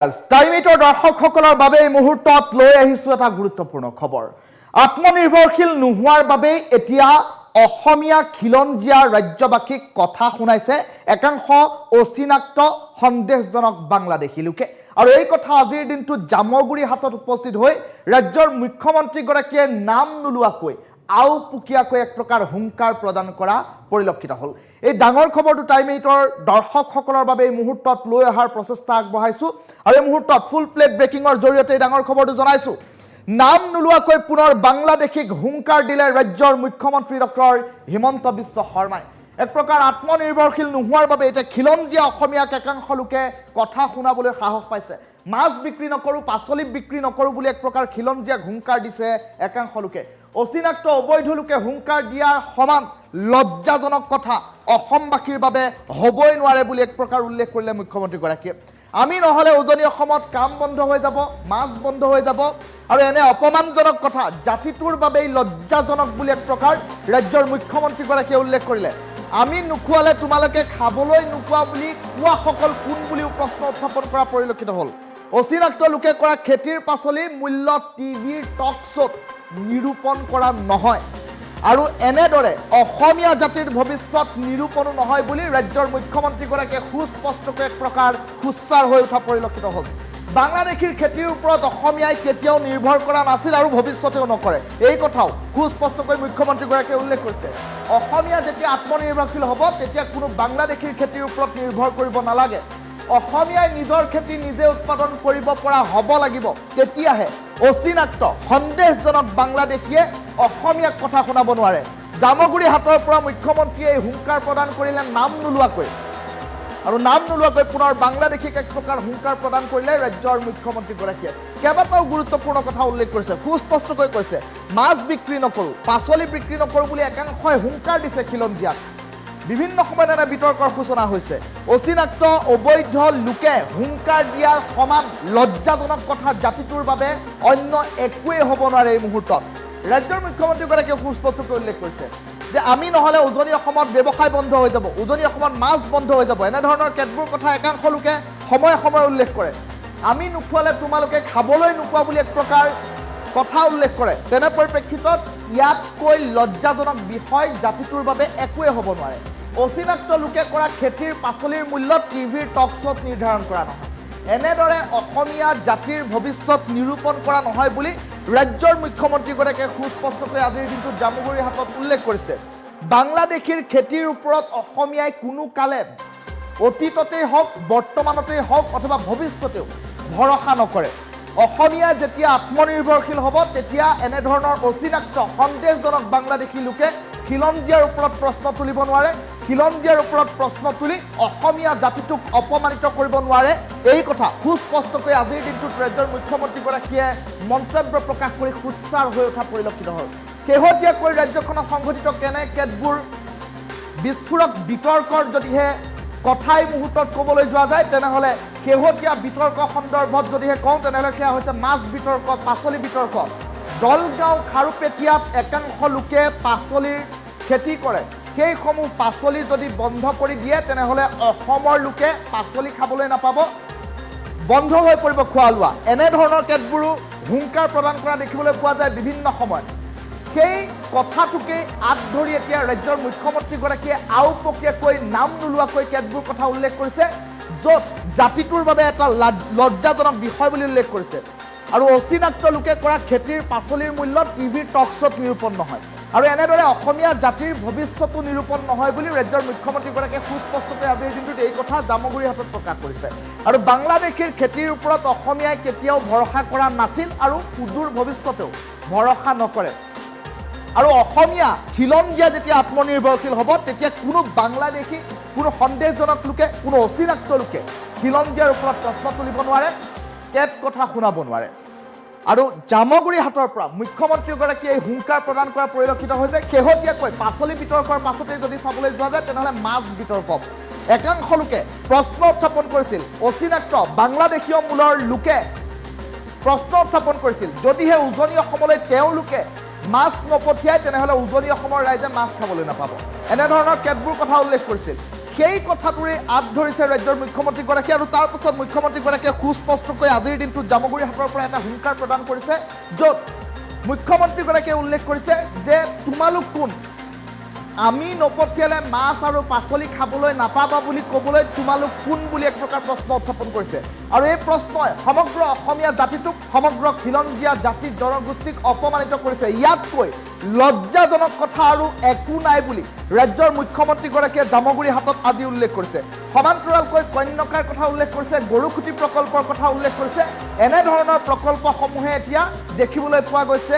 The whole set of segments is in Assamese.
টাইমিটৰ দৰ্শকসকলৰ বাবে এই মুহূৰ্তত লৈ আহিছোঁ এটা গুৰুত্বপূৰ্ণ খবৰ। আত্মনিৰ্ভৰশীল নোহোৱাৰ বাবে এতিয়া অসমীয়া খিলঞ্জীয়া ৰাজ্যবাসীক কথা শুনাইছে একাংশ অচিনাক্ত সন্দেহজনক বাংলাদেশী লোকে। আৰু এই কথা আজিৰ দিনটোত জামগুৰি হাটত উপস্থিত হৈ ৰাজ্যৰ মুখ্যমন্ত্ৰীগৰাকীয়ে নাম নোলোৱাকৈ আওপুকীয়াকৈ এক প্ৰকাৰ হুংকাৰ প্ৰদান কৰা পৰিলক্ষিত হ'ল। এই ডাঙৰ খবৰটো টাইমিটৰ দৰ্শকসকলৰ বাবে এই মুহূৰ্তত লৈ অহাৰ প্ৰচেষ্টা আগবঢ়াইছোঁ আৰু এই মুহূৰ্তত ফুল প্লেট ব্ৰেকিঙৰ জৰিয়তে এই ডাঙৰ খবৰটো জনাইছোঁ। নাম নোলোৱাকৈ পুনৰ বাংলাদেশীক হুংকাৰ দিলে ৰাজ্যৰ মুখ্যমন্ত্ৰী ডক্টৰ হিমন্ত বিশ্ব শৰ্মাই। এক প্ৰকাৰ আত্মনিৰ্ভৰশীল নোহোৱাৰ বাবে এতিয়া খিলঞ্জীয়া অসমীয়াক একাংশ লোকে কথা শুনাবলৈ সাহস পাইছে। মাছ বিক্ৰী নকৰোঁ, পাচলি বিক্ৰী নকৰোঁ বুলি এক প্ৰকাৰ খিলঞ্জীয়াক হুংকাৰ দিছে একাংশ লোকে। অচিনাক্ত অবৈধ লোকে হুংকাৰ দিয়াৰ সমান লজ্জাজনক কথা অসমবাসীৰ বাবে হ'বই নোৱাৰে বুলি এক প্ৰকাৰ উল্লেখ কৰিলে মুখ্যমন্ত্ৰীগৰাকীয়ে। আমি নহ'লে উজনি অসমত কাম বন্ধ হৈ যাব, মাছ বন্ধ হৈ যাব আৰু এনে অপমানজনক কথা জাতিটোৰ বাবেই লজ্জাজনক বুলি এক প্ৰকাৰ ৰাজ্যৰ মুখ্যমন্ত্ৰীগৰাকীয়ে উল্লেখ কৰিলে। আমি নোখোৱালে তোমালোকে খাবলৈ নোপোৱা বুলি কোৱাসকল কোন বুলিও প্ৰশ্ন উত্থাপন কৰা পৰিলক্ষিত হ'ল। অচিনাক্ত লোকে কৰা খেতিৰ পাচলি মূল্য টিভিৰ টক শ্ব'ত নিৰূপণ কৰা নহয় আৰু এনেদৰে অসমীয়া জাতিৰ ভৱিষ্যত নিৰূপণো নহয় বুলি ৰাজ্যৰ মুখ্যমন্ত্ৰীগৰাকীয়ে সুস্পষ্টকৈ এক প্ৰকাৰ সুচ্চাৰ হৈ উঠা পৰিলক্ষিত হ'ল। বাংলাদেশীৰ খেতিৰ ওপৰত অসমীয়াই কেতিয়াও নিৰ্ভৰ কৰা নাছিল আৰু ভৱিষ্যতেও নকৰে, এই কথাও সুস্পষ্টকৈ মুখ্যমন্ত্ৰীগৰাকীয়ে উল্লেখ কৰিছে। অসমীয়া যেতিয়া আত্মনিৰ্ভৰশীল হ'ব তেতিয়া কোনো বাংলাদেশীৰ খেতিৰ ওপৰত নিৰ্ভৰ কৰিব নালাগে। অসমীয়াই নিজৰ খেতি নিজে উৎপাদন কৰিব পৰা হ'ব লাগিব, তেতিয়াহে অচিনাক্ত সন্দেহজনক বাংলাদেশীয়ে অসমীয়াক কথা শুনাব নোৱাৰে। জামগুৰি হাটৰ পৰা মুখ্যমন্ত্ৰীয়ে হুংকাৰ প্ৰদান কৰিলে নাম নোলোৱাকৈ, আৰু নাম নোলোৱাকৈ পুনৰ বাংলাদেশীক এক প্ৰকাৰ হুংকাৰ প্ৰদান কৰিলে ৰাজ্যৰ মুখ্যমন্ত্ৰীগৰাকীয়ে। কেইবাটাও গুৰুত্বপূৰ্ণ কথা উল্লেখ কৰিছে, সুস্পষ্টকৈ কৈছে মাছ বিক্ৰী নকৰোঁ, পাচলি বিক্ৰী নকৰোঁ বুলি একাংশই হুংকাৰ দিছে খিলঞ্জীয়াক। বিভিন্ন সময়ত এনে বিতৰ্কৰ সূচনা হৈছে। অচিনাক্ত অবৈধ লোকে হুংকাৰ দিয়াৰ সমান লজ্জাজনক কথা জাতিটোৰ বাবে অন্য একোৱেই হ'ব নোৱাৰে। এই মুহূৰ্তত ৰাজ্যৰ মুখ্যমন্ত্ৰীগৰাকীয়ে সুস্পষ্টকৈ উল্লেখ কৰিছে যে আমি নহ'লে উজনি অসমত ব্যৱসায় বন্ধ হৈ যাব, উজনি অসমত মাছ বন্ধ হৈ যাব, এনেধৰণৰ কেতবোৰ কথা একাংশ লোকে সময়ে সময়ে উল্লেখ কৰে। আমি নোখোৱালে তোমালোকে খাবলৈ নোপোৱা বুলি এক প্ৰকাৰ কথা উল্লেখ কৰে। তেনে পৰিপ্ৰেক্ষিতত ইয়াতকৈ লজ্জাজনক বিষয় জাতিটোৰ বাবে একোৱেই হ'ব নোৱাৰে। অচিনাক্ত লোকে কৰা খেতিৰ পাচলিৰ মূল্য টিভিৰ টক শ্ব'ত নিৰ্ধাৰণ কৰা নহয়, এনেদৰে অসমীয়া জাতিৰ ভৱিষ্যত নিৰূপণ কৰা নহয় বুলি ৰাজ্যৰ মুখ্যমন্ত্ৰীগৰাকীয়ে সুস্পষ্টকৈ আজিৰ দিনটোত জামগুৰি হাটত উল্লেখ কৰিছে। বাংলাদেশীৰ খেতিৰ ওপৰত অসমীয়াই কোনো কালে অতীততেই হওক, বৰ্তমানতেই হওক অথবা ভৱিষ্যতেও ভৰসা নকৰে। অসমীয়া যেতিয়া আত্মনিৰ্ভৰশীল হ'ব তেতিয়া এনেধৰণৰ অচিনাক্ত সন্দেহজনক বাংলাদেশী লোকে খিলঞ্জীয়াৰ ওপৰত প্ৰশ্ন তুলিব নোৱাৰে, খিলঞ্জীয়াৰ ওপৰত প্ৰশ্ন তুলি অসমীয়া জাতিটোক অপমানিত কৰিব নোৱাৰে। এই কথা সুস্পষ্টকৈ আজিৰ দিনটোত ৰাজ্যৰ মুখ্যমন্ত্ৰীগৰাকীয়ে মন্তব্য প্ৰকাশ কৰি সুচ্চাৰ হৈ উঠা পৰিলক্ষিত হ'ল। শেহতীয়াকৈ ৰাজ্যখনত সংঘটিত কেতবোৰ বিস্ফোৰক বিতৰ্কৰ যদিহে কথাই মুহূৰ্তত ক'বলৈ যোৱা যায় তেনেহ'লে শেহতীয়া বিতৰ্ক সন্দৰ্ভত যদিহে কওঁ তেনেহ'লে সেয়া হৈছে মাছ বিতৰ্ক, পাচলি বিতৰ্ক। দলগাঁও খাৰুপেটীয়াত একাংশ লোকে পাচলিৰ খেতি কৰে, সেইসমূহ পাচলি যদি বন্ধ কৰি দিয়ে তেনেহ'লে অসমৰ লোকে পাচলি খাবলৈ নাপাব, বন্ধ হৈ পৰিব খোৱা লোৱা। এনেধৰণৰ কেতবোৰো হুংকাৰ প্ৰদান কৰা দেখিবলৈ পোৱা যায় বিভিন্ন সময়ত। সেই কথাটোকেই আঁত ধৰি এতিয়া ৰাজ্যৰ মুখ্যমন্ত্ৰীগৰাকীয়ে আওপকীয়াকৈ নাম নোলোৱাকৈ কেতবোৰ কথা উল্লেখ কৰিছে, য'ত জাতিটোৰ বাবে এটা লজ্জাজনক বিষয় বুলি উল্লেখ কৰিছে। আৰু অচিনাক্ত লোকে কৰা খেতিৰ পাচলিৰ মূল্য টিভিৰ টক শ্ব'ত নিৰূপণ নহয় আৰু এনেদৰে অসমীয়া জাতিৰ ভৱিষ্যতো নিৰূপণ নহয় বুলি ৰাজ্যৰ মুখ্যমন্ত্ৰীগৰাকীয়ে সুস্পষ্টকৈ আজিৰ দিনটোত এই কথা জামগুৰি হাটত প্ৰকাশ কৰিছে। আৰু বাংলাদেশীৰ খেতিৰ ওপৰত অসমীয়াই কেতিয়াও ভৰসা কৰা নাছিল আৰু সুদূৰ ভৱিষ্যতেও ভৰসা নকৰে। আৰু অসমীয়া খিলঞ্জীয়া যেতিয়া আত্মনিৰ্ভৰশীল হ'ব তেতিয়া কোনো বাংলাদেশী, কোনো সন্দেহজনক লোকে, কোনো অচিনাক্ত লোকে খিলঞ্জীয়াৰ ওপৰত প্ৰশ্ন তুলিব নোৱাৰে, কেত কথা শুনাব নোৱাৰে। আৰু জামগুৰি হাটৰ পৰা মুখ্যমন্ত্ৰীগৰাকীয়ে এই হুংকাৰ প্ৰদান কৰা পৰিলক্ষিত হৈছে। শেহতীয়াকৈ পাচলি বিতৰ্কৰ পাছতেই যদি চাবলৈ যোৱা যায় তেনেহ'লে মাছ বিতৰ্ক। একাংশ লোকে প্ৰশ্ন উত্থাপন কৰিছিল, অচিনাক্ত বাংলাদেশীয় মূলৰ লোকে প্ৰশ্ন উত্থাপন কৰিছিল যদিহে উজনি অসমলৈ তেওঁলোকে মাছ নপঠিয়ায় তেনেহ'লে উজনি অসমৰ ৰাইজে মাছ খাবলৈ নাপাব। এনেধৰণৰ কেতবোৰ কথা উল্লেখ কৰিছিল। সেই কথাটোৰে আঁত ধৰিছে ৰাজ্যৰ মুখ্যমন্ত্ৰীগৰাকী আৰু তাৰ পাছত মুখ্যমন্ত্ৰীগৰাকীয়ে সুস্পষ্টকৈ আজিৰ দিনটোত জামুগুৰিহাটৰ পৰা এটা হুংকাৰ প্ৰদান কৰিছে, য'ত মুখ্যমন্ত্ৰীগৰাকীয়ে উল্লেখ কৰিছে যে তোমালোক কোন, আমি নপঠিয়ালে মাছ আৰু পাচলি খাবলৈ নাপাবা বুলি ক'বলৈ তোমালোক কোন বুলি এক প্ৰকাৰ প্ৰশ্ন উত্থাপন কৰিছে। আৰু এই প্ৰশ্নই সমগ্ৰ অসমীয়া জাতিটোক, সমগ্ৰ খিলঞ্জীয়া জাতি জনগোষ্ঠীক অপমানিত কৰিছে। ইয়াতকৈ লজ্জাজনক কথা আৰু একো নাই বুলি ৰাজ্যৰ মুখ্যমন্ত্ৰীগৰাকীয়ে জামুগুৰিহাটত আজি উল্লেখ কৰিছে। সমান্তৰালকৈ কন্যকাৰ কথা উল্লেখ কৰিছে, গৰুখুটি প্ৰকল্পৰ কথা উল্লেখ কৰিছে। এনেধৰণৰ প্ৰকল্পসমূহে এতিয়া দেখিবলৈ পোৱা গৈছে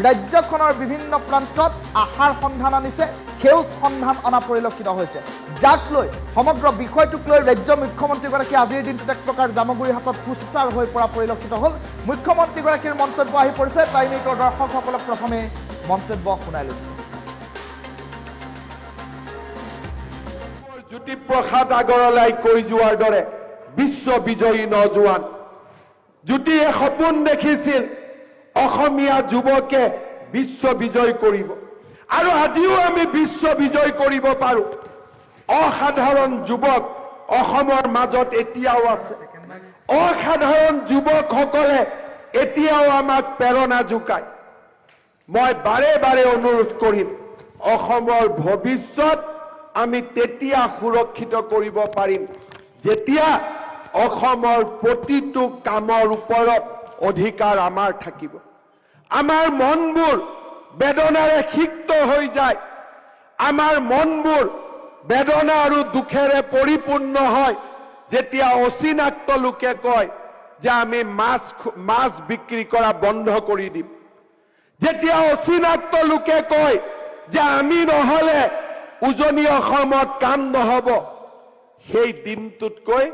ৰাজ্যখনৰ বিভিন্ন প্ৰান্তত আশাৰ সন্ধান আনিছে, সেউজ সন্ধান অনা পৰিলক্ষিত হৈছে, যাক লৈ সমগ্ৰ বিষয়টোক লৈ ৰাজ্য মুখ্যমন্ত্ৰীগৰাকীয়ে আজিৰ দিনটোত এক প্ৰকাৰ জামুগুৰিহাটত সুচাৰ হৈ পৰা পৰিলক্ষিত হ'ল। মুখ্যমন্ত্ৰীগৰাকীৰ মন্তব্য আহি পৰিছে, টাইম এইটৰ দৰ্শকসকলক প্ৰথমে মন্তব্য শুনাই লৈছে। জ্যোতিপ্ৰসাদ আগৰৱালাই কৈ যোৱাৰ দৰে বিশ্ব বিজয়ী নজোৱান জ্যোতিয়ে সপোন দেখিছিল অসমীয়া যুৱকে বিশ্ব বিজয় কৰিব, আৰু আজিও আমি বিশ্ব বিজয় কৰিব পাৰোঁ। অসাধাৰণ যুৱক অসমৰ মাজত এতিয়াও আছে। অসাধাৰণ যুৱকসকলে এতিয়াও আমাক প্ৰেৰণা যোগায়। মই বাৰে বাৰে অনুৰোধ কৰিম, অসমৰ ভৱিষ্যত আমি তেতিয়া সুৰক্ষিত কৰিব পাৰিম যেতিয়া অসমৰ প্ৰতিটো কামৰ ওপৰত অধিকাৰ আমাৰ থাকিব। আমাৰ মনবোৰ বেদনাৰে সিক্ত হৈ যায়, আমাৰ মনবোৰ বেদনা আৰু দুখেৰে পৰিপূৰ্ণ হয় যেতিয়া অচিনাক্ত লোকে কয় যে আমি মাছ বিক্ৰী কৰা বন্ধ কৰি দিম, যেতিয়া অচিনাক্ত লোকে কয় যে আমি নহলে উজনি অসমত কাম নহব। সেই দিনটোতকৈ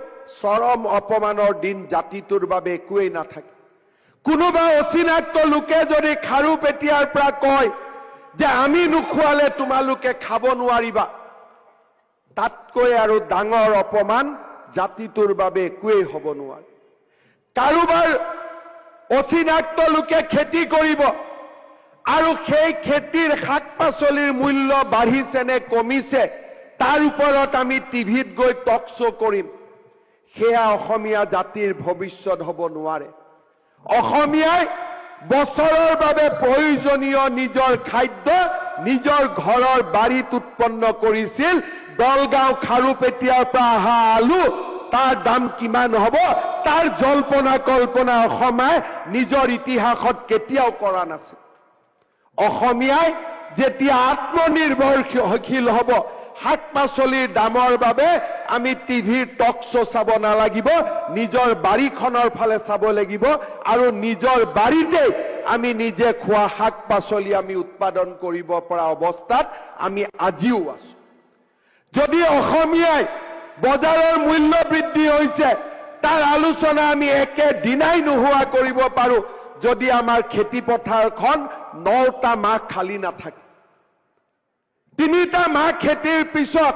চৰম অপমানৰ দিন জাতিটোৰ বাবে একোৱেই নাথাকে। কোনোবা অচিনাক্ত লোকে যদি খাৰুপেটীয়াৰ পৰা কয় যে আমি নোখোৱালে তোমালোকে খাব নোৱাৰিবা, তাতকৈ আৰু ডাঙৰ অপমান জাতিটোৰ বাবে একোৱেই হ'ব নোৱাৰে। কাৰোবাৰ অচিনাক্ত লোকে খেতি কৰিব আৰু সেই খেতিৰ শাক পাচলিৰ মূল্য বাঢ়িছে নে কমিছে তাৰ ওপৰত আমি টিভিত গৈ টক শ্ব' কৰিম, সেয়া অসমীয়া জাতিৰ ভৱিষ্যত হ'ব নোৱাৰে। অসমীয়াই বছৰৰ বাবে প্ৰয়োজনীয় নিজৰ খাদ্য নিজৰ ঘৰৰ বাৰীত উৎপন্ন কৰিছিল। দলগাঁও খাৰুপেটীয়াৰ পৰা অহা আলু, তাৰ দাম কিমান হ'ব তাৰ জল্পনা কল্পনা অসমে নিজৰ ইতিহাসত কেতিয়াও কৰা নাছিল। অসমীয়াই যেতিয়া আত্মনিৰ্ভৰশীল হ'ব, শাক পাচলিৰ দামৰ বাবে আমি টিভিৰ টক শ্ব' চাব নালাগিব, নিজৰ বাৰীখনৰ ফালে চাব লাগিব আৰু নিজৰ বাৰীতে আমি নিজে খোৱা শাক পাচলি আমি উৎপাদন কৰিব পৰা অৱস্থাত আমি আজিও আছো। যদি অসমীয়াই বজাৰৰ মূল্য বৃদ্ধি হৈছে তাৰ আলোচনা আমি একেদিনাই নোহোৱা কৰিব পাৰোঁ যদি আমাৰ খেতি পথাৰখন 9টা মাহ খালী নাথাকে। 3টা মাহ খেতিৰ পিছত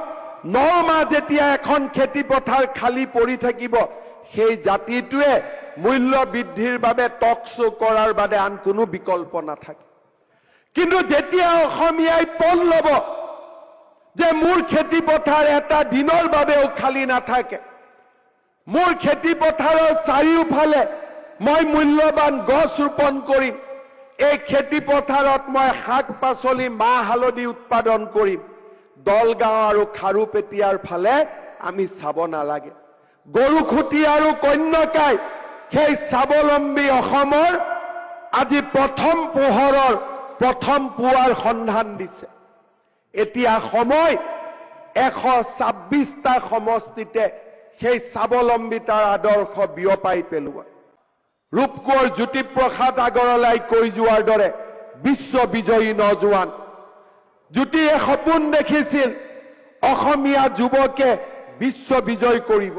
9 মাহ যেতিয়া এখন খেতি পথাৰ খালী পৰি থাকিব, সেই জাতিটোৱে মূল্য বৃদ্ধিৰ বাবে টক শ্ব' কৰাৰ বাদে আন কোনো বিকল্প নাথাকে। কিন্তু যেতিয়া অসমীয়াই পণ ল'ব যে মোৰ খেতি পথাৰ এটা দিনৰ বাবেও খালী নাথাকে, মোৰ খেতি পথাৰৰ চাৰিওফালে মই মূল্যৱান গছ ৰোপণ কৰিম, এই খেতি পথাৰত মই শাক পাচলি মাহ হালধি উৎপাদন কৰিম, দলগাঁও আৰু খাৰুপেটীয়াৰ ফালে আমি চাব নালাগে। গৰুখুটি আৰু কন্যকাই সেই স্বাৱলম্বী অসমৰ আজি প্ৰথম পোহৰৰ প্ৰথম পুৱাৰ সন্ধান দিছে। এতিয়া সময় 126টা সমষ্টিতে সেই স্বাৱলম্বিতাৰ আদৰ্শ বিয়পাই পেলোৱা। ৰূপকোঁৱৰ জ্যোতিপ্ৰসাদ আগৰৱালাই কৈ যোৱাৰ দৰে বিশ্ব বিজয়ী নজোৱান জ্যোতিয়ে সপোন দেখিছিল অসমীয়া যুৱকে বিশ্ব বিজয় কৰিব,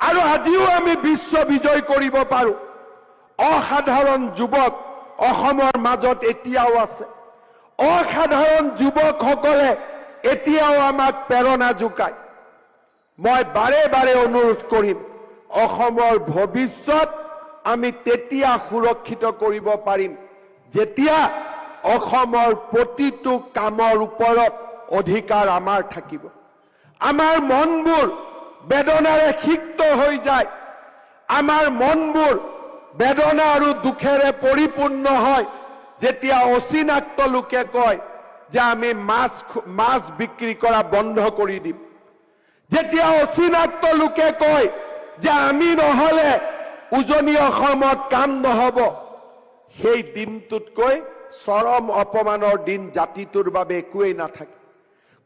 আৰু আজিও আমি বিশ্ব বিজয় কৰিব পাৰোঁ। অসাধাৰণ যুৱক অসমৰ মাজত এতিয়াও আছে। অসাধাৰণ যুৱকসকলে এতিয়াও আমাক প্ৰেৰণা যোগায়। মই বাৰে বাৰে অনুৰোধ কৰিম, অসমৰ ভৱিষ্যত আমি তেতিয়া সুৰক্ষিত কৰিব পাৰিম যেতিয়া অসমৰ প্ৰতিটো কামৰ ওপৰত অধিকাৰ আমাৰ থাকিব। আমাৰ মনবোৰ বেদনাৰে সিক্ত হৈ যায়, আমাৰ মনবোৰ বেদনা আৰু দুখেৰে পৰিপূৰ্ণ হয় যেতিয়া অচিনাক্ত লোকে কয় যে আমি মাছ বিক্ৰী কৰা বন্ধ কৰি দিম, যেতিয়া অচিনাক্ত লোকে কয় যে আমি নহলে উজনি অসমত কাম নহব, সেই দিনটোতকৈ চৰম অপমানৰ দিন জাতিটোৰ বাবে একোৱেই নাথাকে।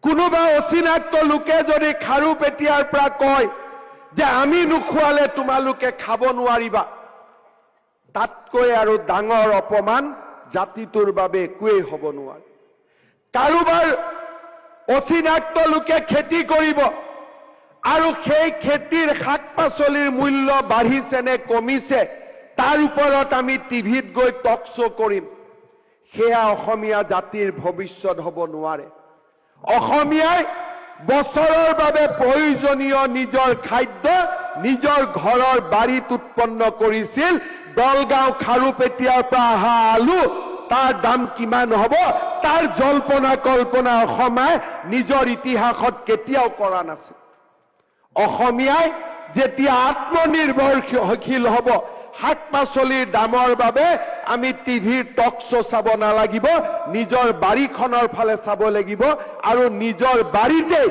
কোনোবা অচিনাক্ত লোকে যদি খাৰুপেটীয়াৰ পৰা কয় যে আমি নোখোৱালে তোমালোকে খাব নোৱাৰিবা, তাতকৈ আৰু ডাঙৰ অপমান জাতিটোৰ বাবে একোৱেই হ'ব নোৱাৰে। কাৰোবাৰ অচিনাক্ত লোকে খেতি কৰিব আৰু সেই খেতিৰ শাক পাচলিৰ মূল্য বাঢ়িছে নে কমিছে তাৰ ওপৰত আমি টিভিত গৈ টক শ্ব' কৰিম, সেয়া অসমীয়া জাতিৰ ভৱিষ্যত হ'ব নোৱাৰে। অসমীয়াই বছৰৰ বাবে প্ৰয়োজনীয় নিজৰ খাদ্য নিজৰ ঘৰৰ বাৰীত উৎপন্ন কৰিছিল। দলগাঁও খাৰুপেটীয়াৰ পৰা অহা আলু তাৰ দাম কিমান হ'ব তাৰ জল্পনা কল্পনা অসমে নিজৰ ইতিহাসত কেতিয়াও কৰা নাছিল। অসমীয়াই যেতিয়া আত্মনিৰ্ভৰশীল হ'ব, শাক পাচলিৰ দামৰ বাবে আমি টিভিৰ টক শ্ব' চাব নালাগিব, নিজৰ বাৰীখনৰ ফালে চাব লাগিব আৰু নিজৰ বাৰীতে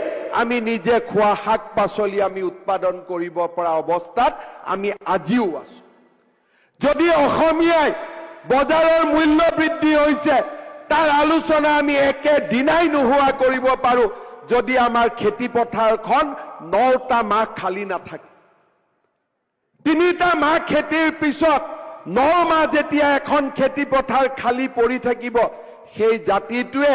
আমি নিজে খোৱা শাক পাচলি আমি উৎপাদন কৰিব পৰা অৱস্থাত আমি আজিও আছো। যদি অসমীয়াই বজাৰৰ মূল্য বৃদ্ধি হৈছে তাৰ আলোচনা আমি একেদিনাই নোহোৱা কৰিব পাৰো যদি আমাৰ খেতি পথাৰখন 9টা মাহ খালী নাথাকে। 3টা মাহ খেতিৰ পিছত 9 মাহ যেতিয়া এখন খেতি পথাৰ খালী পৰি থাকিব, সেই জাতিটোৱে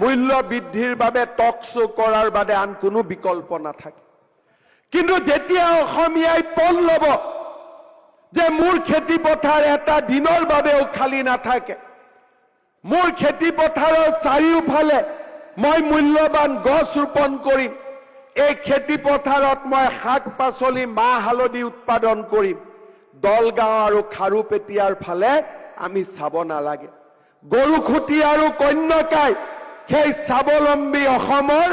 মূল্য বৃদ্ধিৰ বাবে টক শ্ব' কৰাৰ বাদে আন কোনো বিকল্প নাথাকে। কিন্তু যেতিয়া অসমীয়াই পণ ল'ব যে মোৰ খেতি পথাৰ এটা দিনৰ বাবেও খালী নাথাকে, মোৰ খেতি পথাৰৰ চাৰিওফালে মই মূল্যৱান গছ ৰোপণ কৰিম, এই খেতি পথাৰত মই শাক পাচলি মাহ হালধি উৎপাদন কৰিম, দলগাঁও আৰু খাৰুপেটীয়াৰ ফালে আমি চাব নালাগে। গৰুখুটি আৰু কন্যকাই সেই স্বাৱলম্বী অসমৰ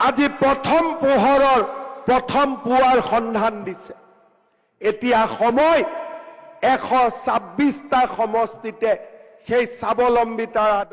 আজি প্ৰথম পোহৰৰ প্ৰথম পুৱাৰ সন্ধান দিছে। এতিয়া সময় 126টা সমষ্টিতে সেই স্বাৱলম্বিতাৰ